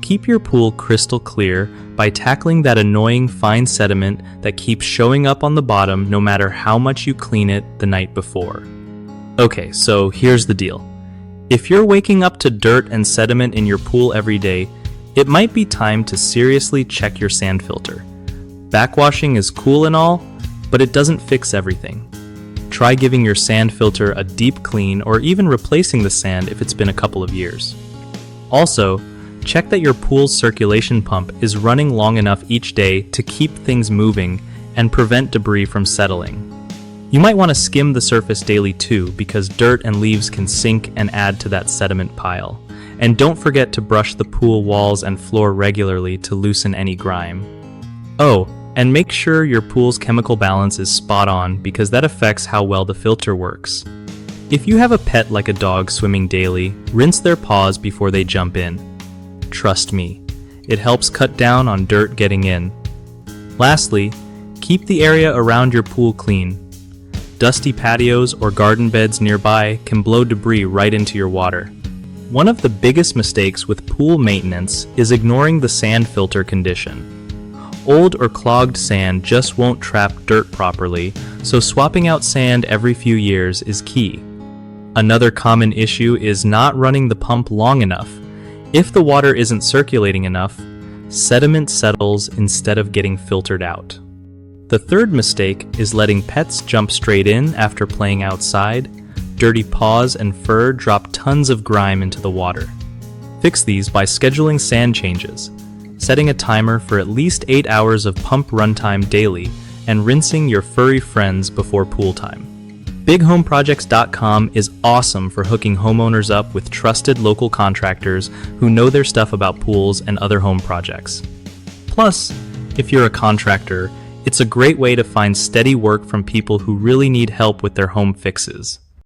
Keep your pool crystal clear by tackling that annoying fine sediment that keeps showing up on the bottom no matter how much you clean it the night before. Okay, so here's the deal. If you're waking up to dirt and sediment in your pool every day, it might be time to seriously check your sand filter. Backwashing is cool and all, but it doesn't fix everything. Try giving your sand filter a deep clean or even replacing the sand if it's been a couple of years. Also, check that your pool's circulation pump is running long enough each day to keep things moving and prevent debris from settling. You might want to skim the surface daily too, because dirt and leaves can sink and add to that sediment pile. And don't forget to brush the pool walls and floor regularly to loosen any grime. Oh, and make sure your pool's chemical balance is spot on, because that affects how well the filter works. If you have a pet like a dog swimming daily, rinse their paws before they jump in. Trust me, it helps cut down on dirt getting in. Lastly, keep the area around your pool clean. Dusty patios or garden beds nearby can blow debris right into your water. One of the biggest mistakes with pool maintenance is ignoring the sand filter condition. Old or clogged sand just won't trap dirt properly, so swapping out sand every few years is key. Another common issue is not running the pump long enough. If the water isn't circulating enough, sediment settles instead of getting filtered out. The third mistake is letting pets jump straight in after playing outside. Dirty paws and fur drop tons of grime into the water. Fix these by scheduling sand changes, setting a timer for at least 8 hours of pump runtime daily, and rinsing your furry friends before pool time. BigHomeProjects.com is awesome for hooking homeowners up with trusted local contractors who know their stuff about pools and other home projects. Plus, if you're a contractor, it's a great way to find steady work from people who really need help with their home fixes.